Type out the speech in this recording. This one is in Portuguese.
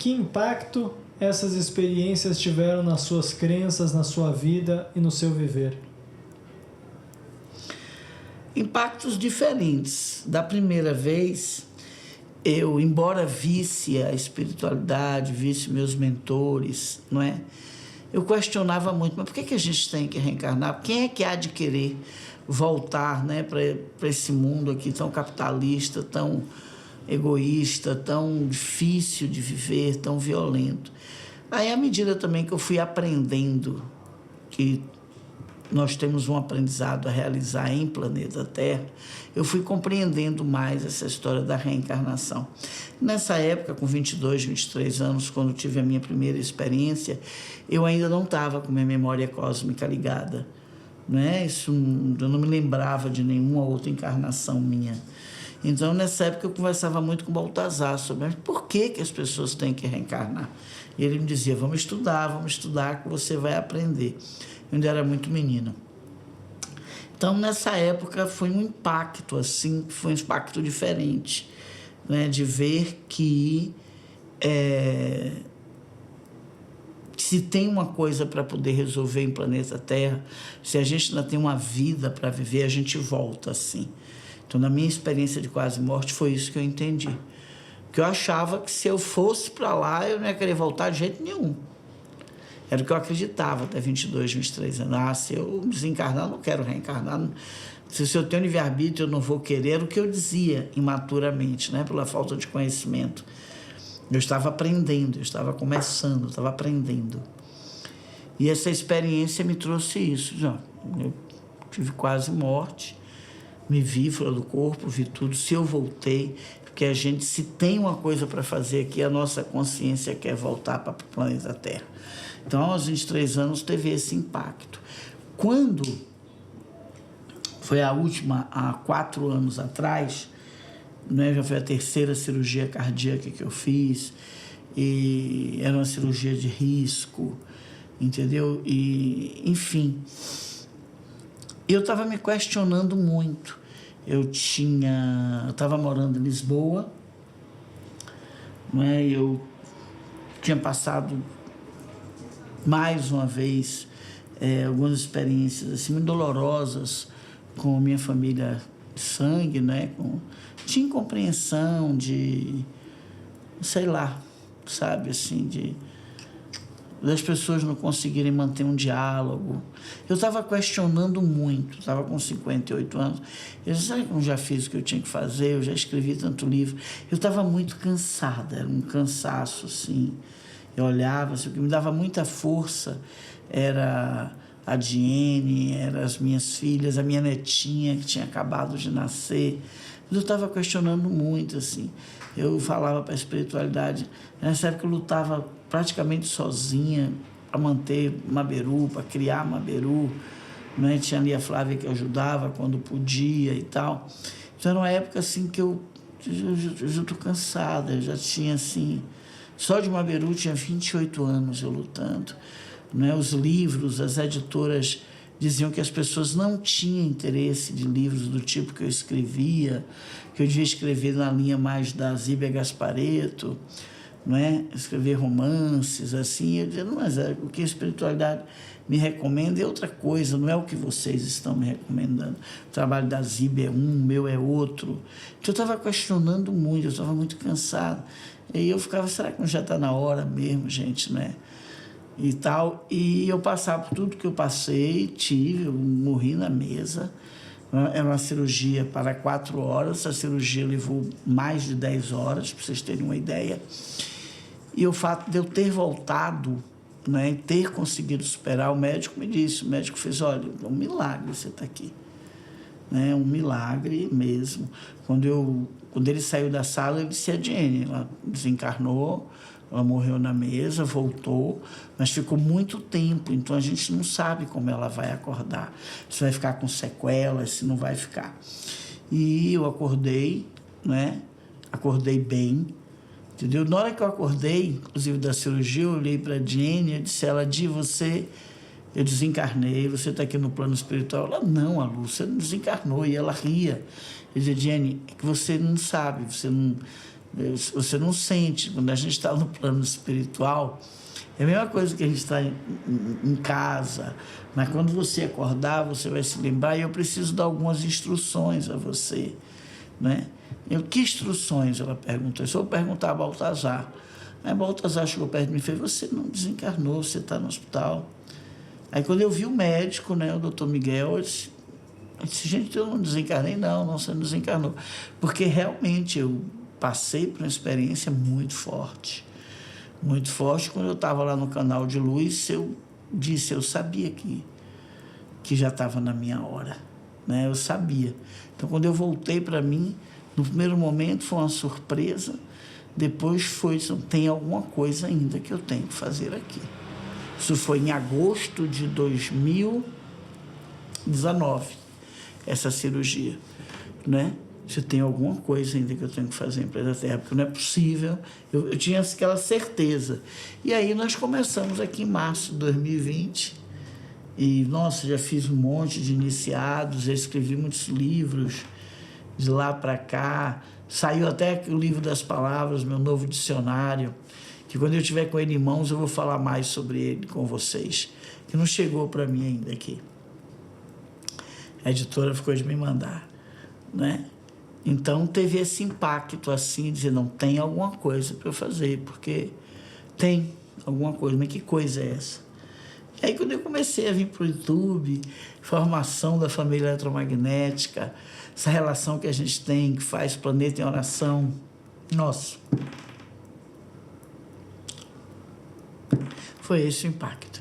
Que impacto essas experiências tiveram nas suas crenças, na sua vida e no seu viver? Impactos diferentes. Da primeira vez, eu, embora visse a espiritualidade, visse meus mentores, não é? Eu questionava muito, mas por que a gente tem que reencarnar? Quem é que há de querer voltar, né, para esse mundo aqui tão capitalista, tão egoísta, tão difícil de viver, tão violento? Aí, à medida também que eu fui aprendendo que nós temos um aprendizado a realizar em planeta Terra, eu fui compreendendo mais essa história da reencarnação. Nessa época, com 22, 23 anos, quando tive a minha primeira experiência, eu ainda não estava com minha memória cósmica ligada, não é? Isso, eu não me lembrava de nenhuma outra encarnação minha. Então, nessa época, eu conversava muito com o Baltazar sobre por que as pessoas têm que reencarnar. E ele me dizia, vamos estudar que você vai aprender. Eu ainda era muito menina. Então, nessa época, foi um impacto, assim, foi um impacto diferente, né? De ver que se tem uma coisa para poder resolver em planeta Terra, se a gente ainda tem uma vida para viver, a gente volta, assim. Então, na minha experiência de quase morte, foi isso que eu entendi. Porque eu achava que se eu fosse para lá, eu não ia querer voltar de jeito nenhum. Era o que eu acreditava até 22, 23 anos. Ah, se eu desencarnar, eu não quero reencarnar. Se eu tenho livre-arbítrio, eu não vou querer. Era o que eu dizia imaturamente, né? Pela falta de conhecimento. Eu estava aprendendo, eu estava começando, eu estava aprendendo. E essa experiência me trouxe isso. Já. Eu tive quase morte, me vi fora do corpo, vi tudo. Se eu voltei, porque a gente, se tem uma coisa para fazer aqui, a nossa consciência quer voltar para o planeta Terra. Então, aos 23 anos, teve esse impacto. Quando foi a última, há 4 anos atrás, né, já foi a terceira cirurgia cardíaca que eu fiz, e era uma cirurgia de risco, entendeu? E, enfim, eu estava me questionando muito. Eu estava morando em Lisboa, né, eu tinha passado mais uma vez algumas experiências assim, muito dolorosas com minha família de sangue, né? De incompreensão, de, sei lá, sabe, assim, das pessoas não conseguirem manter um diálogo. Eu estava questionando muito, estava com 58 anos. Eu disse, será que eu já fiz o que eu tinha que fazer? Eu já escrevi tanto livro. Eu estava muito cansada, era um cansaço, assim. Eu olhava, assim, o que me dava muita força era a Diene, eram as minhas filhas, a minha netinha que tinha acabado de nascer. Mas eu estava questionando muito, assim. Eu falava para a espiritualidade. Nessa época eu lutava praticamente sozinha para manter Maberu, para criar Maberu. Né? Tinha ali a Flávia que ajudava quando podia e tal. Então era uma época assim que eu já estou cansada, eu já tinha assim... Só de Maberu tinha 28 anos eu lutando. Né? Os livros, as editoras diziam que as pessoas não tinham interesse de livros do tipo que eu escrevia, que eu devia escrever na linha mais da Zíbia Gasparetto, não é? Escrever romances, assim. Eu dizia, não, mas o que a espiritualidade me recomenda é outra coisa, não é o que vocês estão me recomendando. O trabalho da Zíbia é um, o meu é outro. Então eu estava questionando muito, eu estava muito cansado. E aí eu ficava, será que não já está na hora mesmo, gente, né? E tal. E eu passava por tudo que eu passei, eu morri na mesa. Era uma cirurgia para 4 horas, a cirurgia levou mais de 10 horas, para vocês terem uma ideia. E o fato de eu ter voltado, né, ter conseguido superar, o médico me disse, o médico fez, olha, é um milagre você estar aqui. Né, um milagre mesmo. Quando ele saiu da sala, ele disse a Jenny, ela desencarnou, ela morreu na mesa, voltou, mas ficou muito tempo, então a gente não sabe como ela vai acordar. Se vai ficar com sequelas, se não vai ficar. E eu acordei, né? Acordei bem, entendeu? Na hora que eu acordei, inclusive da cirurgia, eu olhei para a Jenny e disse a ela, Di, eu desencarnei, você está aqui no plano espiritual. Ela, não, Alu, você não desencarnou. E ela ria. Eu dizia, Jenny, é que você não sabe, você não... Você não sente. Quando a gente está no plano espiritual, é a mesma coisa que a gente está em casa, mas quando você acordar, você vai se lembrar, e eu preciso dar algumas instruções a você, né? Que instruções? Ela perguntou. Eu vou perguntar a Baltazar. Aí Baltazar chegou perto de mim e falou: você não desencarnou, você está no hospital. Aí quando eu vi o médico, né, o doutor Miguel, eu disse: gente, eu não desencarnei. Não, você não desencarnou. Porque realmente eu passei por uma experiência muito forte. Muito forte. Quando eu estava lá no canal de luz, eu sabia que já estava na minha hora, né? Eu sabia. Então, quando eu voltei para mim, no primeiro momento foi uma surpresa, depois foi: tem alguma coisa ainda que eu tenho que fazer aqui. Isso foi em agosto de 2019, essa cirurgia, né? Se tem alguma coisa ainda que eu tenho que fazer em Planeta Terra, porque não é possível. Eu tinha aquela certeza. E aí nós começamos aqui em março de 2020. E, nossa, já fiz um monte de iniciados, já escrevi muitos livros de lá para cá. Saiu até o livro das palavras, meu novo dicionário, que quando eu estiver com ele em mãos eu vou falar mais sobre ele com vocês, que não chegou para mim ainda aqui. A editora ficou de me mandar, né? Então teve esse impacto assim, dizer: não, tem alguma coisa para eu fazer, porque tem alguma coisa, mas que coisa é essa? E aí quando eu comecei a vir para o YouTube, formação da família eletromagnética, essa relação que a gente tem, que faz Planeta em Oração, nossa, foi esse o impacto.